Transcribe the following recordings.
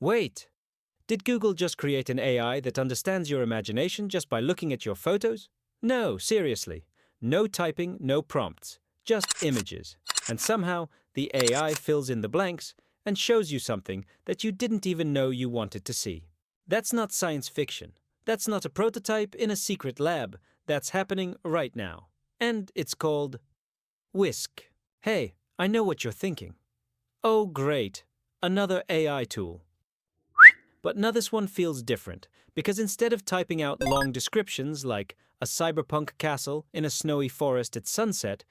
Wait, did Google just create an AI that understands your imagination just by looking at your photos? No, seriously. No typing, no prompts, just images. And somehow, the AI fills in the blanks and shows you something that you didn't even know you wanted to see. That's not science fiction. That's not a prototype in a secret lab. That's happening right now. And it's called Whisk. Hey, I know what you're thinking. Oh, great. Another AI tool. But now this one feels different, because instead of typing out long descriptions like a cyberpunk castle in a snowy forest at sunset,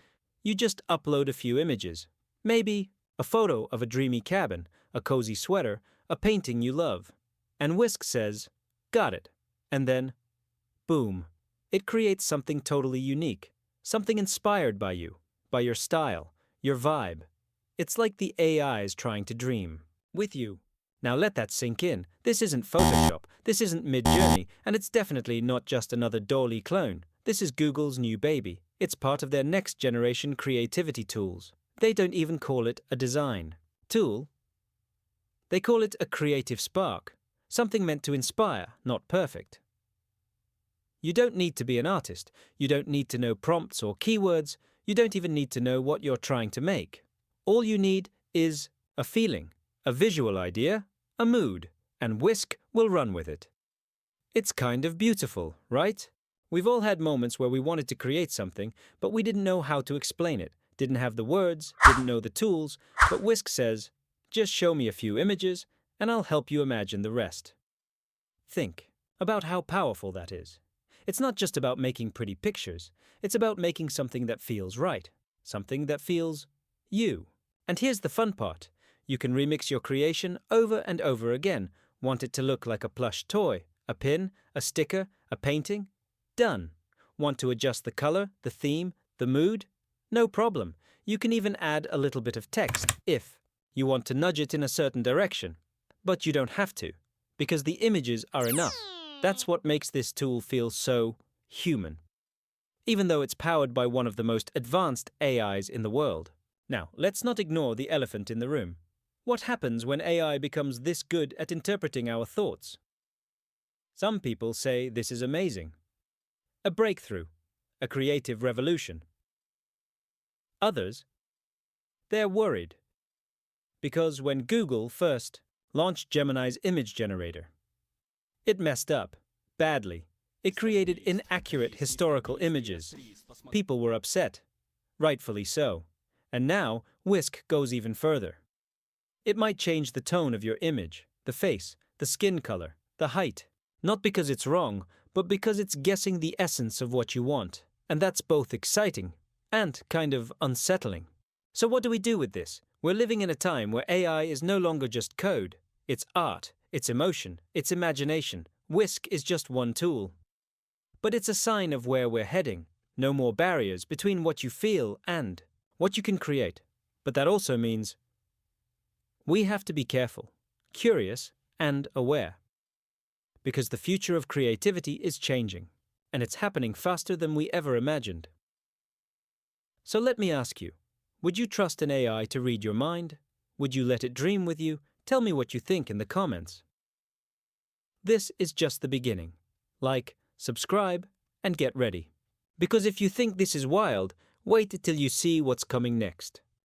you just upload a few images. Maybe a photo of a dreamy cabin, a cozy sweater, a painting you love. And Whisk says, got it. And then, boom, it creates something totally unique, something inspired by you, by your style, your vibe. It's like the AI is trying to dream with you. Now let that sink in. This isn't Photoshop, this isn't Midjourney, and it's definitely not just another DALL-E clone. This is Google's new baby. It's part of their next generation creativity tools. They don't even call it a design tool. They call it a creative spark, something meant to inspire, not perfect. You don't need to be an artist. You don't need to know prompts or keywords. You don't even need to know what you're trying to make. All you need is a feeling, a visual idea, a mood, and Whisk will run with it. It's kind of beautiful, right? We've all had moments where we wanted to create something, but we didn't know how to explain it, didn't have the words, didn't know the tools, but Whisk says, just show me a few images, and I'll help you imagine the rest. Think about how powerful that is. It's not just about making pretty pictures, it's about making something that feels right, something that feels you. And here's the fun part. You can remix your creation over and over again. Want it to look like a plush toy, a pin, a sticker, a painting? Done. Want to adjust the color, the theme, the mood? No problem. You can even add a little bit of text if you want to nudge it in a certain direction. But you don't have to, because the images are enough. That's what makes this tool feel so human, even though it's powered by one of the most advanced AIs in the world. Now, let's not ignore the elephant in the room. What happens when AI becomes this good at interpreting our thoughts? Some people say this is amazing. A breakthrough, a creative revolution. Others, they're worried. Because when Google first launched Gemini's image generator, it messed up, badly. It created inaccurate historical images. People were upset, rightfully so. And now, Whisk goes even further. It might change the tone of your image, the face, the skin color, the height. Not because it's wrong, but because it's guessing the essence of what you want. And that's both exciting and kind of unsettling. So what do we do with this? We're living in a time where AI is no longer just code. It's art, it's emotion, it's imagination. Whisk is just one tool. But it's a sign of where we're heading. No more barriers between what you feel and what you can create. But that also means we have to be careful, curious, and aware. Because the future of creativity is changing, and it's happening faster than we ever imagined. So let me ask you, would you trust an AI to read your mind? Would you let it dream with you? Tell me what you think in the comments. This is just the beginning. Like, subscribe, and get ready. Because if you think this is wild, wait till you see what's coming next.